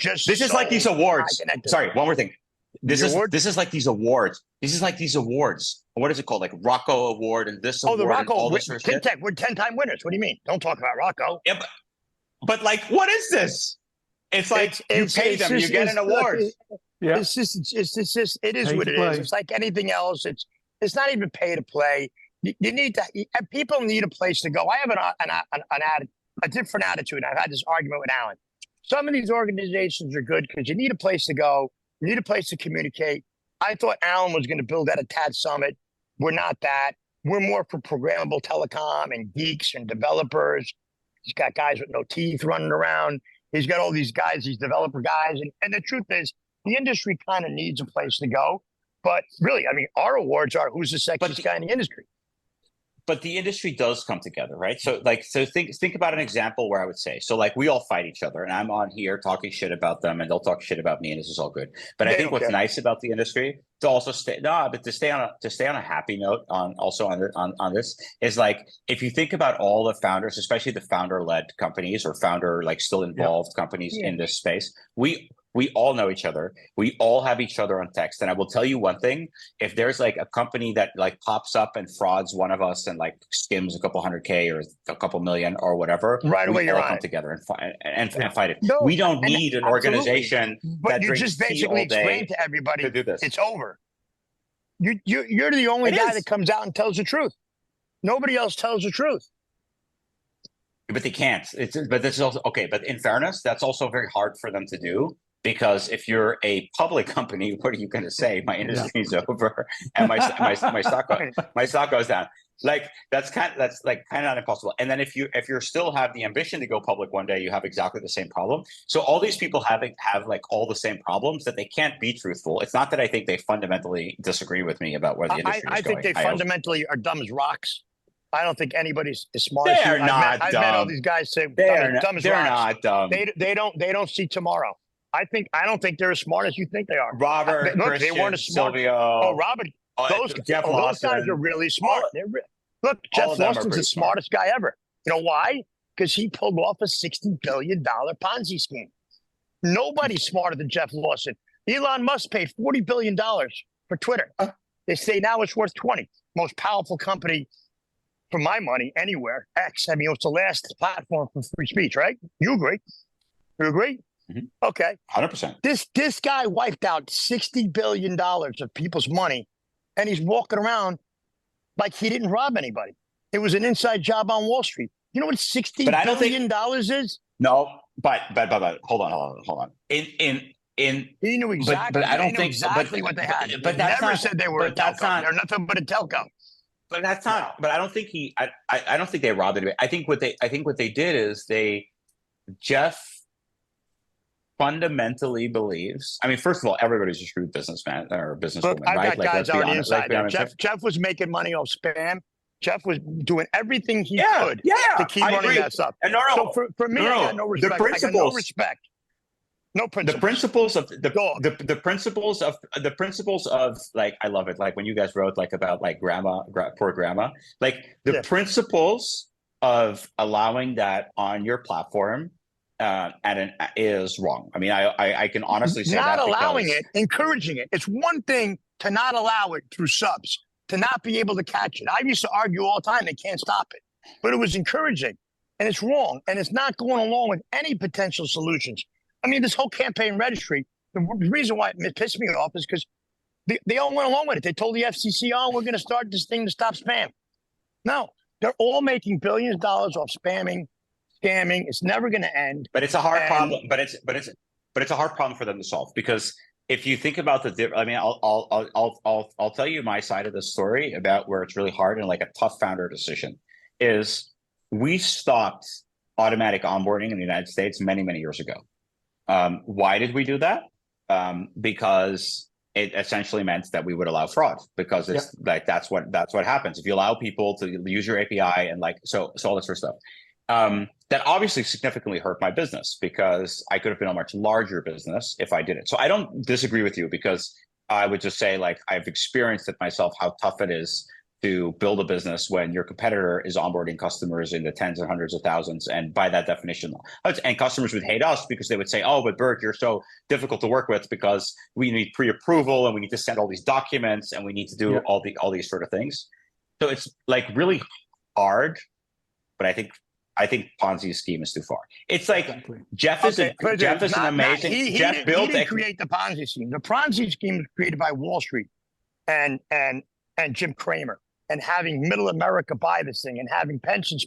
just This is like these awards. connected. Sorry, one more thing. This award? is like these awards. This is like these awards. What is it called? Like Rocco Award and this award the and Rocco. all this sort of shit. We're 10-time winners. What do you mean? Don't talk about Rocco. Yeah, but like, what is this? It's like you pay them, you get an award. Yeah. It's just it is Pay what to it play. is. It's like anything else. It's not even pay to play. You need to. People need a place to go. I have a different attitude. I've had this argument with Alan. Some of these organizations are good because you need a place to go. You need a place to communicate. I thought Alan was going to build out a TADSummit. We're not that. We're more for programmable telecom and geeks and developers. He's got guys with no teeth running around. He's got all these guys, these developer guys. And the truth is, the industry kind of needs a place to go. But really, I mean, our awards are who's the sexiest guy in the industry. But the industry does come together, right? So think about an example where I would say, so like we all fight each other and I'm on here talking shit about them and they'll talk shit about me and this is all good. But I think what's nice about the industry to also to stay on a happy note on this is like, if you think about all the founders, especially the founder-led companies or founder like still involved companies in this space, we all know each other. We all have each other on text. And I will tell you one thing, if there's like a company that like pops up and frauds one of us and like skims a couple $100K or a couple million or whatever, right away we all come together and fight it. No, we don't need an organization but you just basically explain to everybody to do this. It's over. You're the only guy that comes out and tells the truth. Nobody else tells the truth. But they can't. But this is also okay. But in fairness, that's also very hard for them to do. Because if you're a public company, what are you going to say? My industry's over, and my stock goes down. Like that's kind of not impossible. And then if you still have the ambition to go public one day, you have exactly the same problem. So all these people have like all the same problems that they can't be truthful. It's not that I think they fundamentally disagree with me about where the industry is going. I think they fundamentally are dumb as rocks. I don't think anybody's as smart they as you. Are not dumb. I've met all these guys say they're dumb as they're rocks. not dumb. They don't see tomorrow. I don't think they're as smart as you think they are. Robert, Christian, they weren't as smart. Silvio. Oh, Robert, those guys are really smart. Look, Jeff Lawson's the smartest guy ever. You know why? Because he pulled off a $60 billion Ponzi scheme. Nobody's smarter than Jeff Lawson. Elon Musk paid $40 billion for Twitter. They say now it's worth 20. Most powerful company for my money anywhere. X. I mean, it's the last platform for free speech, right? You agree? You agree? Mm-hmm. Okay. 100%. This guy wiped out $60 billion of people's money, and he's walking around like he didn't rob anybody. It was an inside job on Wall Street. You know what $60 billion is? No, but hold on. He knew exactly. But I don't think exactly what they had. But that's never said they were a telco. They're nothing but a telco. But that's not. But I don't think I don't think they robbed anybody. I think what they did is Jeff fundamentally believes. I mean, first of all, everybody's a shrewd businessman or businesswoman, right? I've got guys on the inside. Jeff was making money off spam. Jeff was doing everything he could to keep running that stuff. So for me, I got no respect. I got no respect. No principles. The principles of like, I love it. Like when you guys wrote like about like poor grandma, like the principles of allowing that on your platform is wrong. I mean, I can honestly say not allowing it, encouraging it. It's one thing to not allow it through subs, to not be able to catch it. I used to argue all the time they can't stop it, but it was encouraging, and it's wrong, and it's not going along with any potential solutions. I mean, this whole campaign registry, the reason why it pissed me off is because they all went along with it. They told the FCC, "Oh, we're going to start this thing to stop spam." No, they're all making billions of dollars off scamming. It's never going to end. But it's a hard problem. But it's a hard problem for them to solve, because if you think about I mean, I'll tell you my side of the story about where it's really hard and like a tough founder decision is we stopped automatic onboarding in the United States many years ago. Why did we do that? Because it essentially meant that we would allow fraud, because it's like that's what happens if you allow people to use your API and like so all this sort of stuff. That obviously significantly hurt my business, because I could have been a much larger business if I did it. So I don't disagree with you, because I would just say, like, I've experienced it myself, how tough it is to build a business when your competitor is onboarding customers in the tens and hundreds of thousands. And by that definition, and customers would hate us because they would say, oh, but Bert, you're so difficult to work with because we need pre-approval and we need to send all these documents and we need to do all these sort of things. So it's like really hard, but I think Ponzi scheme is too far. It's like Jeff is an amazing. Jeff built. He didn't create the Ponzi scheme. The Ponzi scheme was created by Wall Street and Jim Cramer, and having Middle America buy this thing, and having pension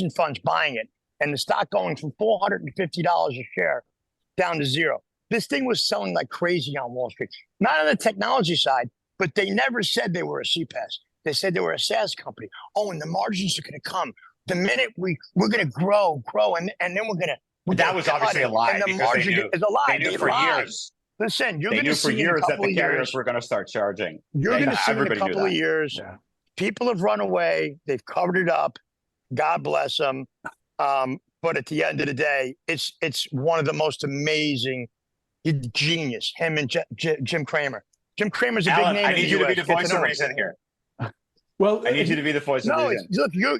funds buying it, and the stock going from $450 a share down to zero. This thing was selling like crazy on Wall Street. Not on the technology side, but they never said they were a CPaaS. They said they were a SaaS company. Oh, and the margins are going to come. The minute we're going to grow, and then we're going to. That was obviously a lie. And the margin is a lie. They knew for years. Listen, you're going to see for years that the carriers were going to start charging. You're going to see in a couple of years. Yeah. People have run away. They've covered it up. God bless them. But at the end of the day, it's one of the most amazing. Genius. Him and Jim Cramer. Jim Cramer's a big name. I need you to be the voice of reason here. Well, I need you to be the voice of reason. Look, no,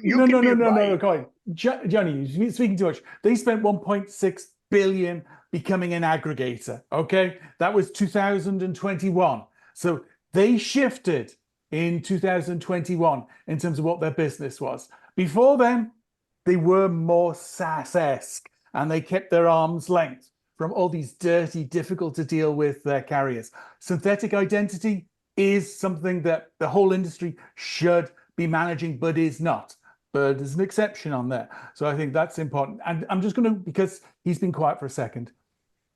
go on. Johnny, you're speaking too much. They spent 1.6 billion becoming an aggregator. Okay, that was 2021. So they shifted in 2021 in terms of what their business was. Before then, they were more SaaS-esque, and they kept their arm's length from all these dirty, difficult to deal with carriers. Synthetic identity is something that the whole industry should be managing, but is not. But there's an exception on there. So I think that's important. And I'm just going to, because he's been quiet for a second,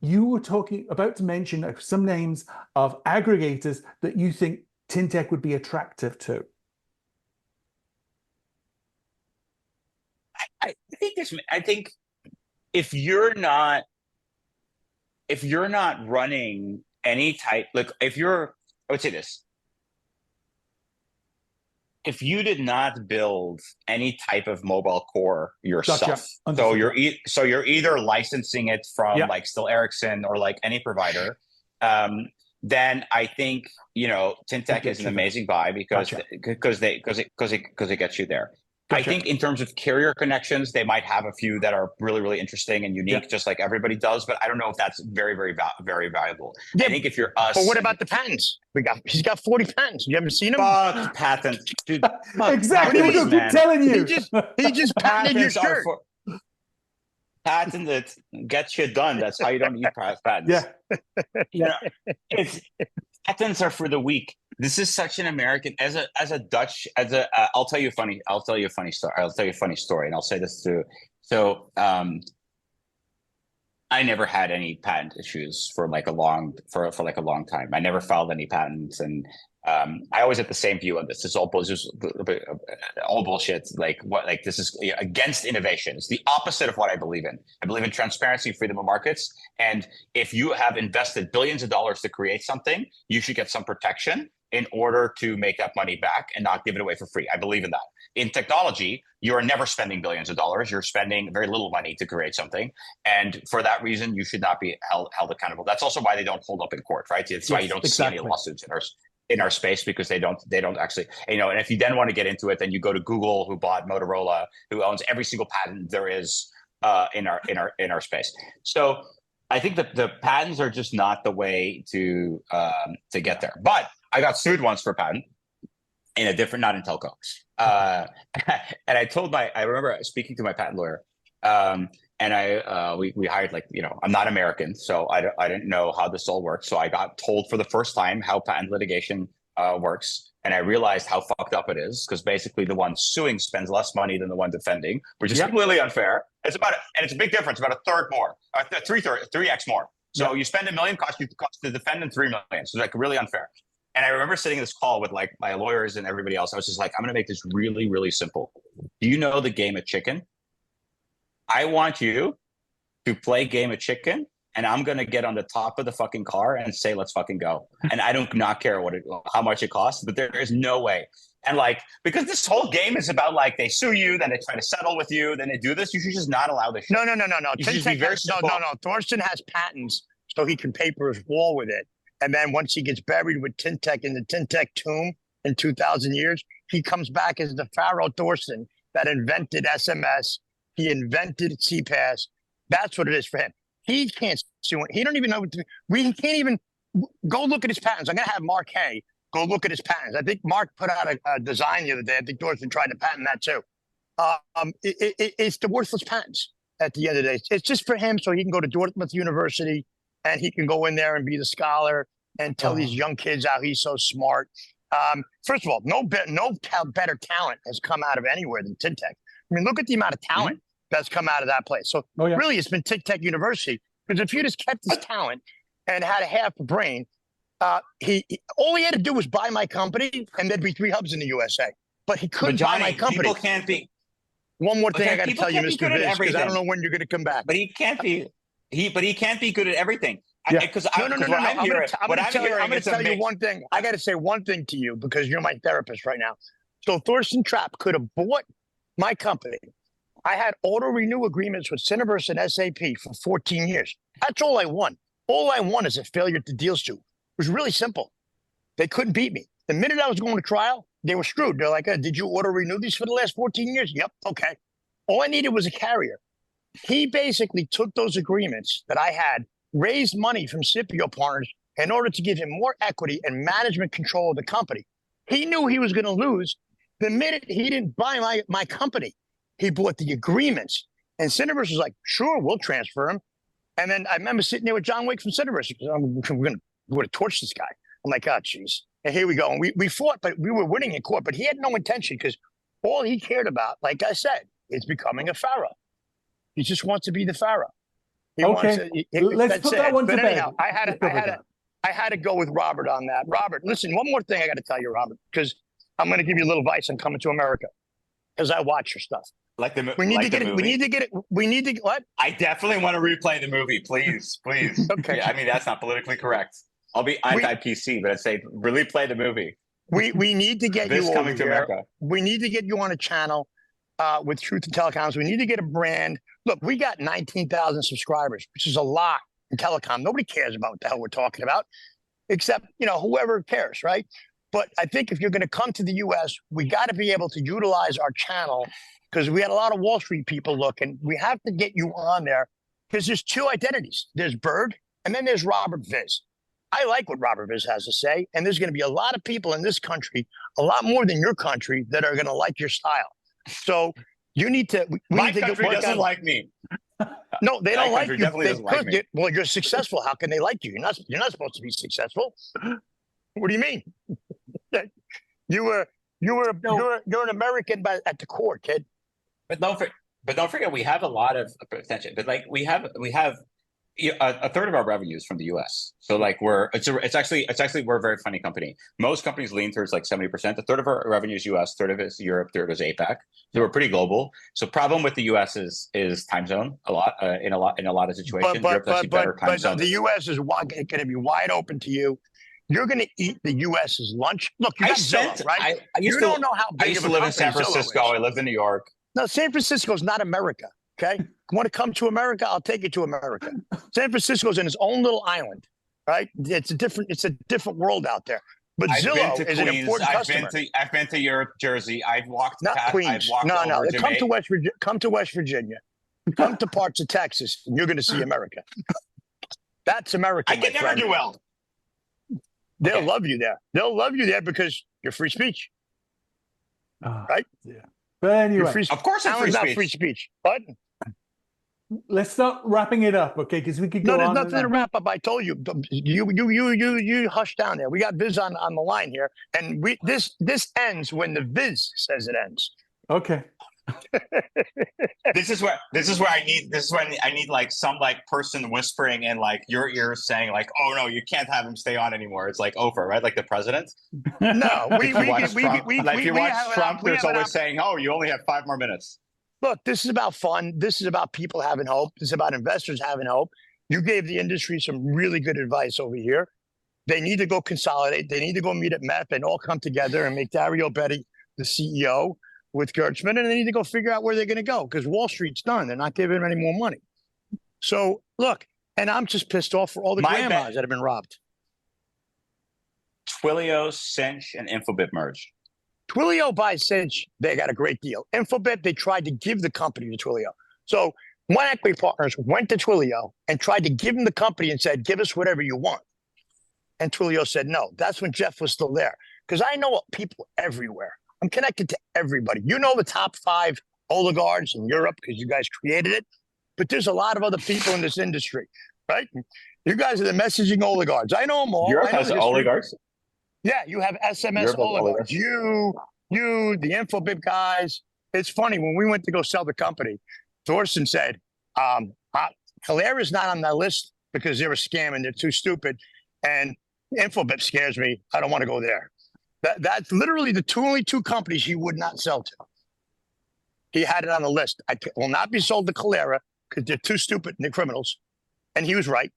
you were about to mention some names of aggregators that you think TinTech would be attractive to. I think if you're not running any type, like I would say this. If you did not build any type of mobile core yourself, so you're either licensing it from like still Ericsson or like any provider, then I think TinTech is an amazing buy because it gets you there. I think in terms of carrier connections, they might have a few that are really, really interesting and unique, just like everybody does. But I don't know if that's very, very, very valuable. Yeah, I think if you're us, but what about the patents? He's got 40 patents. You haven't seen them? Fuck patents, dude. Exactly. Patents, what I'm telling you. He just patented your shirt. Patent that gets you done. That's how you don't need patents. Yeah. Patents are for the weak. This is such an American I'll tell you a funny story, and I'll say this too. So I never had any patent issues for like a long time. I never filed any patents, and I always had the same view on this. It's all bullshit. Like this is against innovation. It's the opposite of what I believe in. I believe in transparency, freedom of markets, and if you have invested billions of dollars to create something, you should get some protection in order to make that money back and not give it away for free. I believe in that. In technology, you are never spending billions of dollars. You're spending very little money to create something. And for that reason, you should not be held accountable. That's also why they don't hold up in court, right? It's why you don't see any lawsuits in our space, because they don't actually, and if you then want to get into it, then you go to Google, who bought Motorola, who owns every single patent there is in our space. So I think that the patents are just not the way to get there. But I got sued once for a patent in a different, not in telco. And I remember speaking to my patent lawyer, and we hired I'm not American, so I didn't know how this all works. So I got told for the first time how patent litigation works. And I realized how fucked up it is, because basically the one suing spends less money than the one defending, which is completely unfair. It's a big difference, about a third more, 3x more. So you spend $1 million, cost the defendant $3 million. So it's like really unfair. And I remember sitting in this call with like my lawyers and everybody else. I was just like, I'm going to make this really, really simple. Do you know the game of chicken? I want you to play game of chicken, and I'm going to get on the top of the fucking car and say, let's fucking go. And I do not care how much it costs, but there is no way. And because this whole game is about they sue you, then they try to settle with you, then they do this. You should just not allow this shit. No. You should just be very simple. No. Thorsten has patents, so he can paper his wall with it. And then once he gets buried with TinTech in the TinTech tomb, in 2,000 years. He comes back as the Pharaoh Thorson that invented SMS. He invented CPAS. That's what it is for him. He can't sue it. He don't even know what to, he can't even go look at his patents. I'm going to have Mark Hay go look at his patents. I think Mark put out a design the other day. I think Thorson tried to patent that too. It's the worthless patents at the end of the day. It's just for him so he can go to Dartmouth University and he can go in there and be the scholar and tell these young kids how he's so smart. First of all, no better talent has come out of anywhere than TINTech. I mean, look at the amount of talent that's come out of that place. So really, it's been TINTech University. Because if you just kept his talent and had a half a brain, all he had to do was buy my company, and there'd be 3 hubs in the USA. But he couldn't buy my company. People can't be. One more thing I got to tell you, Mr. Viz, because I don't know when you're going to come back. But he can't be. But he can't be good at everything. Because I'm going to tell you one thing. I got to say one thing to you because you're my therapist right now. So Thorsten Trapp could have bought my company. I had auto-renew agreements with Cineverse and SAP for 14 years. That's all I won. All I won is a failure to deal suit. It was really simple. They couldn't beat me. The minute I was going to trial, they were screwed. They're like, did you auto-renew these for the last 14 years? Yep, okay. All I needed was a carrier. He basically took those agreements that I had, raised money from Scipio Partners in order to give him more equity and management control of the company. He knew he was going to lose the minute he didn't buy my company. He bought the agreements. And Cineverse was like, sure, we'll transfer him. And then I remember sitting there with John Wake from Cineverse. We're going to torch this guy. I'm like, oh, geez. And here we go. And we fought, but we were winning in court. But he had no intention because all he cared about, like I said, is becoming a pharaoh. He just wants to be the pharaoh. Let's put that one to bed. Anyhow, I had to go with Robert on that. Robert, listen, one more thing I got to tell you, Robert, because I'm going to give you a little advice on Coming to America because I watch your stuff. We need to get it. We need to what? I definitely want to replay the movie, please. Okay. Yeah, I mean, that's not politically correct. I'll be anti-PC, but I'd say really play the movie. We need to get you over Coming to here. America. We need to get you on a channel with Truth and Telecoms. We need to get a brand. Look, we got 19,000 subscribers, which is a lot in telecom. Nobody cares about what the hell we're talking about, except, whoever cares, right? But I think if you're going to come to the U.S., we got to be able to utilize our channel because we had a lot of Wall Street people looking. We have to get you on there because there's 2 identities. There's Bird, and then there's Robert Viz. I like what Robert Viz has to say, and there's going to be a lot of people in this country, a lot more than your country, that are going to like your style. So you need to. My country doesn't like me. No, they don't like you. Doesn't like me. Well, you're successful. How can they like you? You're not supposed to be successful. What do you mean? You're an American at the core, kid. But don't forget, we have a lot of potential. But like we have a third of our revenues from the U.S. So like it's actually we're a very funny company. Most companies lean towards like 70%. A third of our revenue is U.S., third of it is Europe, third is APAC. So we're pretty global. So problem with the U.S. is time zone in a lot of situations. Europe has better time zone. The U.S. is going to be wide open to you. You're going to eat the U.S.'s lunch. Look, you got Zillow, right? You don't know how big. I used to live in San Francisco. I lived in New York. No, San Francisco is not America. Okay, you want to come to America? I'll take you to America. San Francisco's in its own little island, right? It's a different world out there. But Zillow is an important customer. I've been to Europe, Jersey. I've walked. Not Queens. No. Come to West Virginia. Come to West Virginia. Come to parts of Texas, and you're going to see America. That's America. I can never do well. They'll love you there. They'll love you there because you're free speech, right? Yeah. But anyway, of course, it's not free speech. But let's start wrapping it up, okay? Because we could go on. No, there's nothing to wrap up. I told you, you hush down there. We got Viz on the line here, and this ends when the Viz says it ends. Okay. This is where I need like some like person whispering in like your ear saying like, oh no, you can't have him stay on anymore. It's like over, right? Like the president. No, if you watch Trump, there's always saying, oh, you only have 5 more minutes. Look, this is about fun. This is about people having hope. This is about investors having hope. You gave the industry some really good advice over here. They need to go consolidate. They need to go meet at MEP and all come together and make Dario Betti the CEO with Gertzman, and they need to go figure out where they're going to go because Wall Street's done. They're not giving them any more money. So, look, and I'm just pissed off for all the grandmas that have been robbed. Twilio, Cinch, and Infobip merged. Twilio buys Cinch. They got a great deal. Infobip, they tried to give the company to Twilio. So One Equity Partners went to Twilio and tried to give him the company and said, give us whatever you want. And Twilio said no. That's when Jeff was still there. Because I know people everywhere. I'm connected to everybody. You know the top 5 oligarchs in Europe because you guys created it. But there's a lot of other people in this industry, right? You guys are the messaging oligarchs. I know them all. Europe has oligarchs? Yeah, you have SMS oligarchs. You, the Infobip guys. It's funny, when we went to go sell the company, Thorsten said, Kalera's not on that list because they're a scam and they're too stupid. And Infobip scares me. I don't want to go there. That's literally the only two companies he would not sell to. He had it on the list. I will not be sold to Kalera because they're too stupid and they're criminals. And he was right.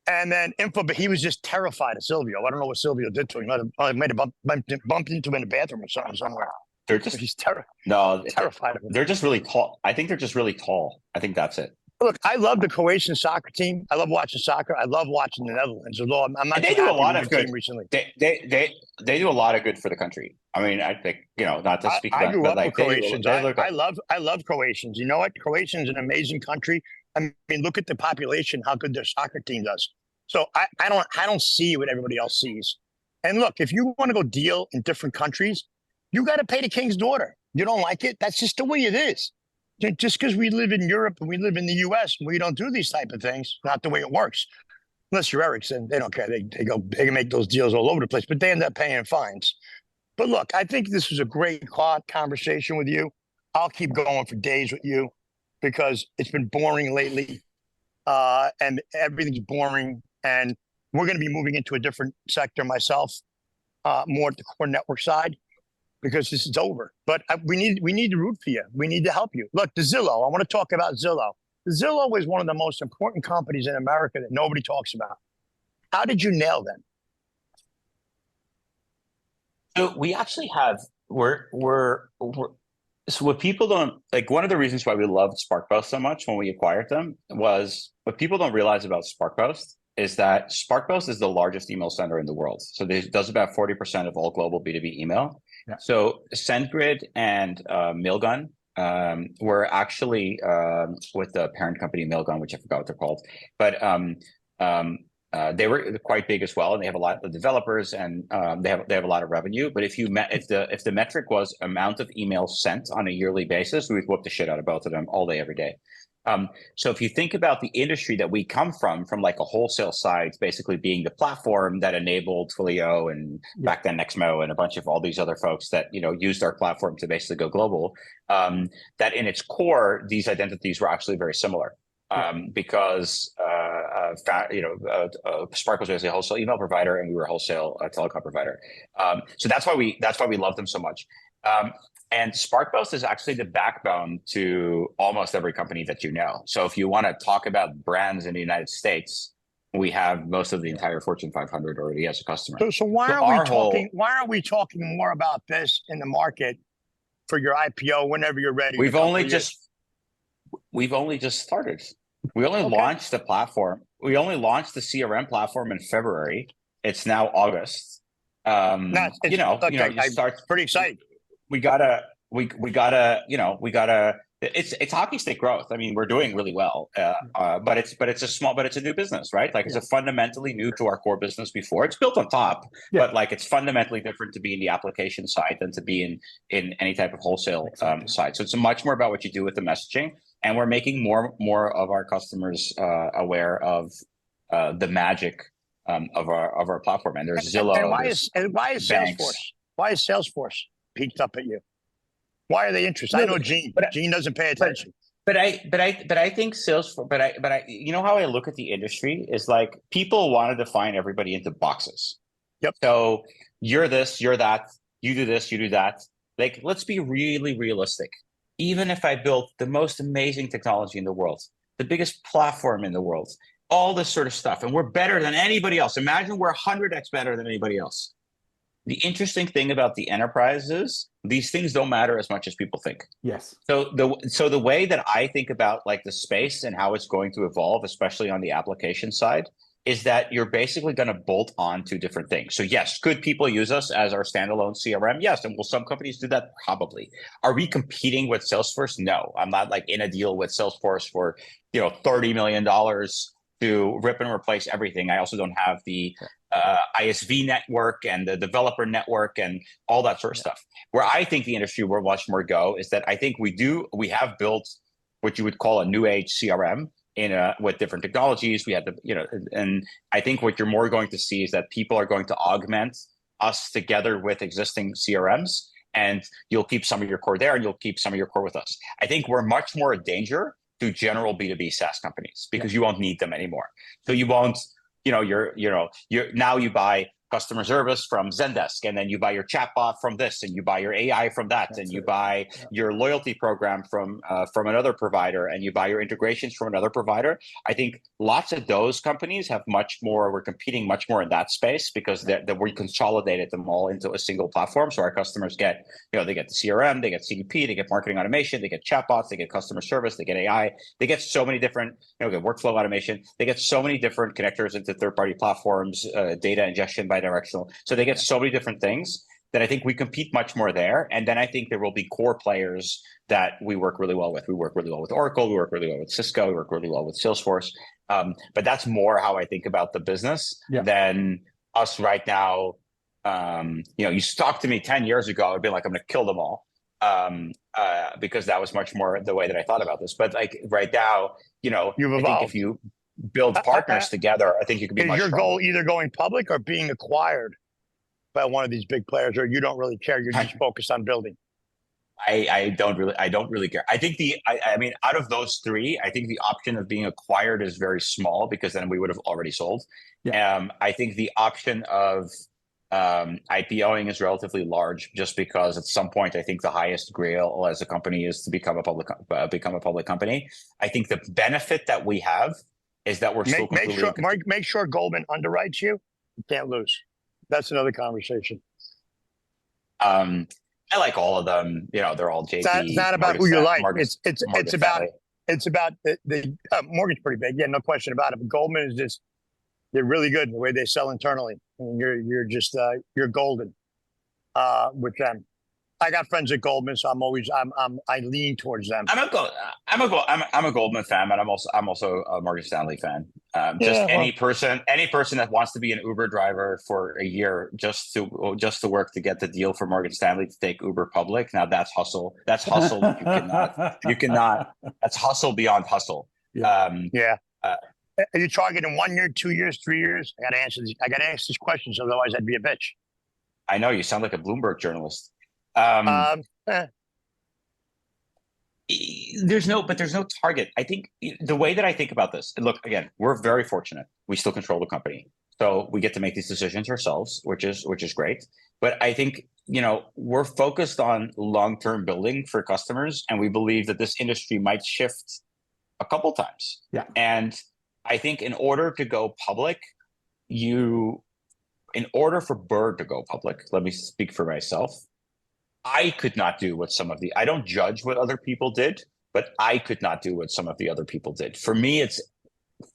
And then Infobip, he was just terrified of Silvio. I don't know what Silvio did to him. He might have bumped into him in the bathroom or something somewhere. They're just he's terrified of him. They're just really tall. I think they're just really tall. I think that's it. Look, I love the Croatian soccer team. I love watching soccer. I love watching the Netherlands. Although I'm not. They do a lot of good recently. They do a lot of good for the country. I mean, I think not to speak. I grew up with Croatians. I love Croatians. You know what? Croatians an amazing country. I mean, look at the population. How good their soccer team does. So I don't see what everybody else sees. And look, if you want to go deal in different countries, you got to pay the king's daughter. You don't like it? That's just the way it is. Just because we live in Europe and we live in the U.S., we don't do these type of things. Not the way it works. Unless you're Ericsson, they don't care. They can make those deals all over the place, but they end up paying fines. But look, I think this was a great conversation with you. I'll keep going for days with you because it's been boring lately, and everything's boring. And we're going to be moving into a different sector myself, more at the core network side. Because this is over, but we need to root for you. We need to help you. Look, the Zillow. I want to talk about Zillow. Zillow is one of the most important companies in America that nobody talks about. How did you nail them? So we actually have so what people don't like. One of the reasons why we loved SparkPost so much when we acquired them was what people don't realize about SparkPost is that SparkPost is the largest email sender in the world. So it does about 40% of all global B2B email. Yeah. So SendGrid and Mailgun were actually with the parent company Mailgun, which I forgot what they're called, but they were quite big as well, and they have a lot of developers, and they have a lot of revenue. But if the metric was amount of emails sent on a yearly basis, we'd whoop the shit out of both of them all day, every day. So if you think about the industry that we come from like a wholesale side, basically being the platform that enabled Twilio and back then Nexmo and a bunch of all these other folks that, used our platform to basically go global, that in its core, these identities were actually very similar. Because Spark was basically a wholesale email provider and we were a wholesale telecom provider. So that's why we love them so much. And SparkPost is actually the backbone to almost every company that you know. So if you want to talk about brands in the United States, we have most of the entire Fortune 500 already as a customer. So why are we talking more about this in the market for your IPO whenever you're ready? We've only just started. We only launched the platform. We only launched the CRM platform in February. It's now August. Pretty exciting. We gotta, it's hockey stick growth. I mean, we're doing really well, but it's a new business, right? Like it's a fundamentally new to our core business before. It's built on top, but like it's fundamentally different to be in the application side than to be in any type of wholesale side. So it's much more about what you do with the messaging, and we're making more of our customers aware of the magic of our platform. And there's Zillow. And why is Salesforce? Why is Salesforce peaked up at you? Why are they interested? I know Gene, but Gene doesn't pay attention. But I think Salesforce. But I you know how I look at the industry is like people want to define everybody into boxes. Yep. So you're this, you're that. You do this, you do that. Like, let's be really realistic. Even if I built the most amazing technology in the world, the biggest platform in the world, all this sort of stuff, and we're better than anybody else. Imagine we're 100x better than anybody else. The interesting thing about the enterprise is these things don't matter as much as people think. Yes. So the way that I think about like the space and how it's going to evolve, especially on the application side, is that you're basically going to bolt on to different things. So yes, could people use us as our standalone CRM? Yes. And will some companies do that? Probably. Are we competing with Salesforce? No, I'm not like in a deal with Salesforce for, $30 million to rip and replace everything. I also don't have the ISV network and the developer network and all that sort of stuff. Where I think the industry will much more go is that I think we have built what you would call a new age CRM with different technologies. We had and I think what you're more going to see is that people are going to augment us together with existing CRMs, and you'll keep some of your core there and you'll keep some of your core with us. I think we're much more a danger to general B2B SaaS companies because you won't need them anymore. So you won't, now you buy customer service from Zendesk, and then you buy your chatbot from this, and you buy your AI from that, and you buy your loyalty program from another provider, and you buy your integrations from another provider. I think lots of those companies have we're competing much more in that space because that we consolidated them all into a single platform. So our customers get, they get the CRM, they get CDP, they get marketing automation, they get chatbots, they get customer service, they get AI, they get so many different, get workflow automation, they get so many different connectors into third-party platforms, data ingestion bi-directional. So they get so many different things that I think we compete much more there. And then I think there will be core players that we work really well with. We work really well with Oracle, we work really well with Cisco, we work really well with Salesforce. But that's more how I think about the business than us right now. You talked to me 10 years ago, I'd be like, I'm going to kill them all. Because that was much more the way that I thought about this. But like right now, I think if you build partners together, I think you can be much stronger. Goal either going public or being acquired by one of these big players, or you don't really care, you're just focused on building? I don't really care. I think I mean, out of those three, I think the option of being acquired is very small because then we would have already sold. I think the option of IPOing is relatively large just because at some point I think the highest grail as a company is to become a public company. I think the benefit that we have is that we're still make sure Goldman underwrites you. You can't lose. That's another conversation. I like all of them. They're all JP. It's not about who you like. It's about the mortgage pretty big. Yeah, no question about it. But Goldman is just, they're really good in the way they sell internally. And you're just you're golden with them. I got friends at Goldman, so I lean towards them. I'm a Goldman fan, but I'm also a Morgan Stanley fan. Any person that wants to be an Uber driver for a year just to work to get the deal for Morgan Stanley to take Uber public. Now that's hustle. That's hustle. You cannot. That's hustle beyond hustle. Are you targeting 1 year, 2 years, 3 years? I got to answer these questions, otherwise I'd be a bitch. I know you sound like a Bloomberg journalist. There's no target. I think the way that I think about this, and look, again, we're very fortunate. We still control the company. So we get to make these decisions ourselves, which is great. But I think, we're focused on long-term building for customers. And we believe that this industry might shift a couple times. And I think in order to go public, in order for Bird to go public, let me speak for myself. I could not do what I don't judge what other people did, but I could not do what some of the other people did. For me, it's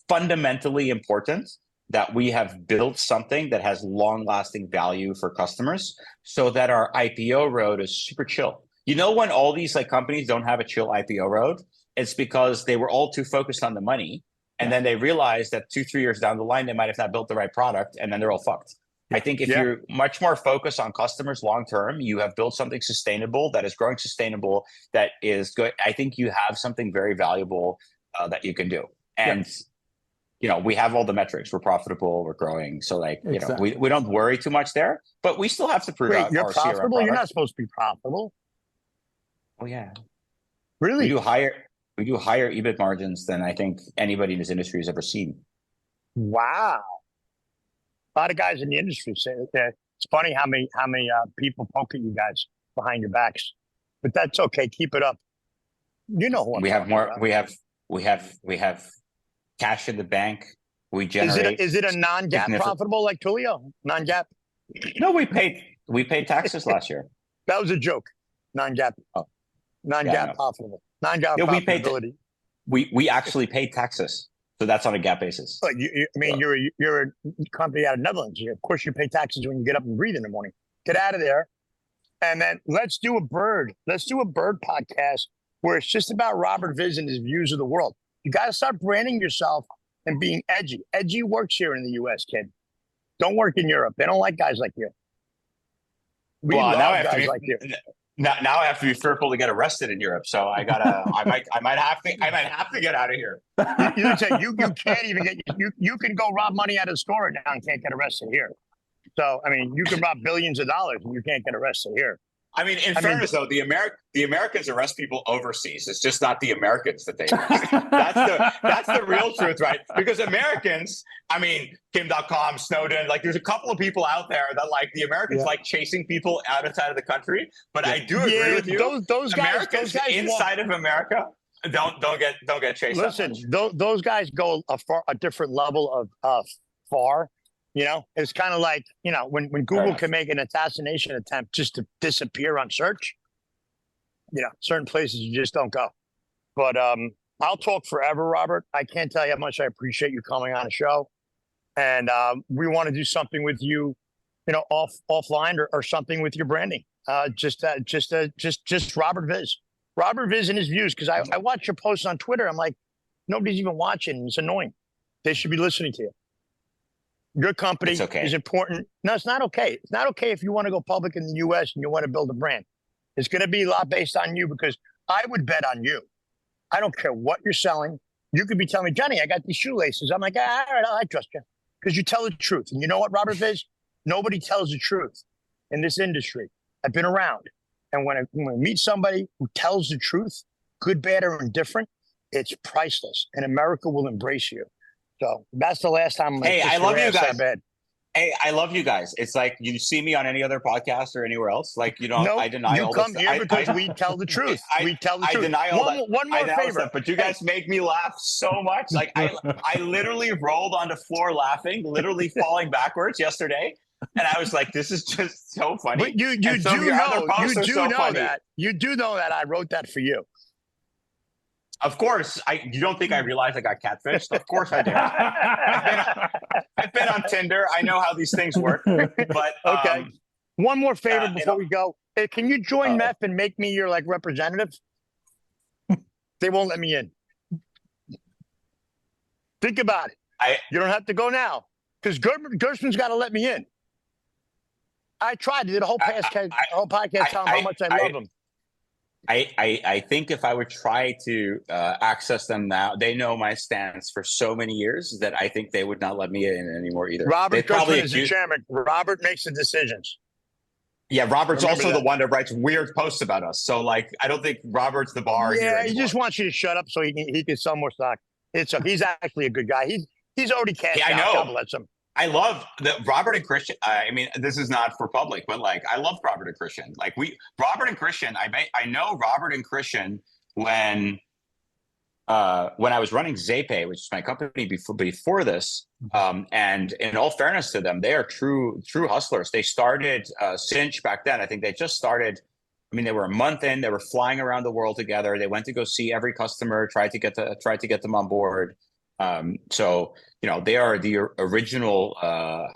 fundamentally important that we have built something that has long-lasting value for customers so that our IPO road is super chill. When all these companies don't have a chill IPO road, it's because they were all too focused on the money. And then they realized that 2-3 years down the line, they might have not built the right product, and then they're all fucked. I think if you're much more focused on customers long-term, you have built something sustainable that is growing sustainable, that is good. I think you have something very valuable that you can do. And, we have all the metrics. We're profitable. We're growing. So we don't worry too much there, but we still have to prove out you're our profitable? CRM You're not supposed to be profitable. Oh, yeah. Really? We do higher EBIT margins than I think anybody in this industry has ever seen. Wow. A lot of guys in the industry say that. It's funny how many people poke at you guys behind your backs, but that's okay. Keep it up. You know who I'm we have more. About. We have cash in the bank. We generate. Is it a non-GAAP profitable like Tulio? Non-GAAP? No, we paid taxes last year. That was a joke. Non-GAAP. Non-GAAP profitable. Non-GAAP profitability. We actually paid taxes. So that's on a GAAP basis. But you're a company out of Netherlands. Of course, you pay taxes when you get up and breathe in the morning. Get out of there. And then let's do a bird podcast where it's just about Robert Viz and his views of the world. You got to start branding yourself and being edgy. Edgy works here in the U.S., kid. Don't work in Europe. They don't like guys like you. We love guys like you. Now I have to be fearful to get arrested in Europe. So I might have to get out of here. You can't even get you can go rob money out of the store now and can't get arrested here. So I mean, you can rob billions of dollars and you can't get arrested here. I mean, in fairness, though, the Americans arrest people overseas. It's just not the Americans that they arrest. That's the real truth, right? Because Americans, I mean, Kim.com, Snowden, like there's a couple of people out there that like the Americans like chasing people outside of the country. But I do agree with you. Those guys inside of America don't get chased. Listen, those guys go a different level of far. You know, it's kind of like, you know, when Google can make an assassination attempt just to disappear on search, you know, certain places you just don't go. But I'll talk forever, Robert. I can't tell you how much I appreciate you coming on the show. And we want to do something with you, you know, offline or something with your branding. Just Robert Viz. Robert Viz and his views, because I watch your posts on Twitter. I'm like, nobody's even watching. It's annoying. They should be listening to you. Your company is important. No, it's not okay. It's not okay if you want to go public in the U.S. and you want to build a brand. It's going to be a lot based on you because I would bet on you. I don't care what you're selling. You could be telling me, Johnny, I got these shoelaces. I'm like, all right, I trust you because you tell the truth. And you know what, Robert Viz? Nobody tells the truth in this industry. I've been around. And when I meet somebody who tells the truth, good, bad, or indifferent, it's priceless. And America will embrace you. So that's the last time. Hey, I love you guys. Hey, I love you guys. It's like you see me on any other podcast or anywhere else. Like, you know, I deny all this. You come here because we tell the truth. We tell the truth. I deny all that. One more favor. But you guys make me laugh so much. Like I literally rolled on the floor laughing, literally falling backwards yesterday. And I was like, this is just so funny. But you do know that I wrote that for you. Of course, you don't think I realized I got catfished? Of course I did. I've been on Tinder. I know how these things work. But okay, one more favor before we go. Hey, can you join MEF and make me your like representative? They won't let me in. Think about it. You don't have to go now because Gershman's got to let me in. I tried. I did a whole podcast telling how much I love him. I think if I would try to access them now, they know my stance for so many years that I think they would not let me in anymore either. Robert Gershman is the chairman. Robert makes the decisions. Yeah, Robert's also the one that writes weird posts about us. So, like, I don't think Robert's the bar. Yeah, he just wants you to shut up so he can sell more stock. He's actually a good guy. He's already cashed out. I know. God bless him. I love that Robert and Christian. I mean, this is not for public, but like, I love Robert and Christian. Like Robert and Christian. I know Robert and Christian when I was running Zapay, which is my company before this. And in all fairness to them, they are true hustlers. They started Cinch back then. I think they just started. I mean, they were a month in. They were flying around the world together. They went to go see every customer, tried to get them on board. So, you know, they are the original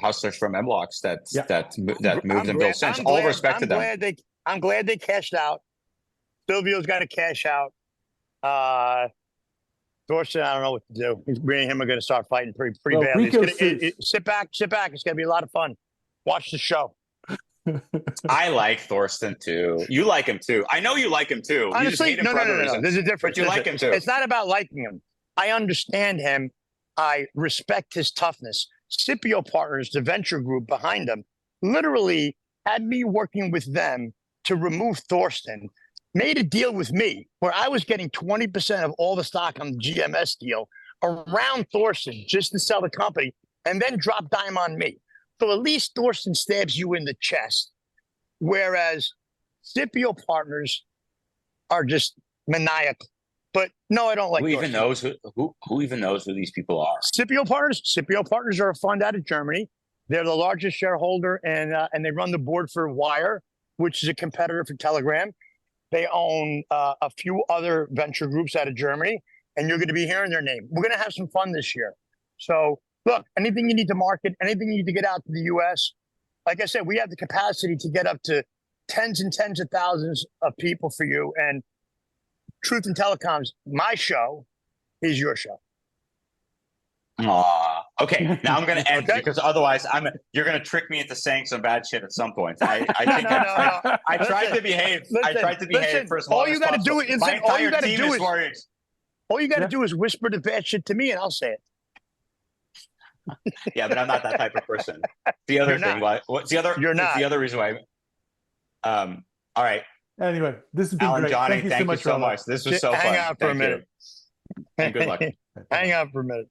hustlers from Mblocks that moved and built Cinch. All respect to them. I'm glad they cashed out. Silvio's got to cash out. Thorsten, I don't know what to do. Me and him are going to start fighting pretty badly. Sit back. It's going to be a lot of fun. Watch the show. I like Thorsten too. You like him too. I know you like him too. Honestly, no. There's a difference. But you like him too. It's not about liking him. I understand him. I respect his toughness. Scipio Partners, the venture group behind him, literally had me working with them to remove Thorsten, made a deal with me where I was getting 20% of all the stock on the GMS deal around Thorsten just to sell the company and then drop dime on me. So at least Thorsten stabs you in the chest, whereas Scipio Partners are just maniacal. But no, I don't like. Who even knows who these people are? Scipio Partners. Scipio Partners are a fund out of Germany. They're the largest shareholder, and they run the board for Wire, which is a competitor for Telegram. They own a few other venture groups out of Germany, and you're going to be hearing their name. We're going to have some fun this year. So look, anything you need to market, anything you need to get out to the U.S., like I said, we have the capacity to get up to tens and tens of thousands of people for you. And Truth in Telecoms, my show is your show. Okay. Now I'm going to end because otherwise you're going to trick me into saying some bad shit at some point. I think I tried to behave. I tried to behave for as long as possible. My entire team is worried. All you got to do is whisper the bad shit to me, and I'll say it. Yeah, but I'm not that type of person. The other thing, what's the other? You're not. The other reason why. All right. Anyway, this has been Alan, great. Johnny, thank you so much. This was so fun. Hang out for a minute. And good luck. Hang out for a minute.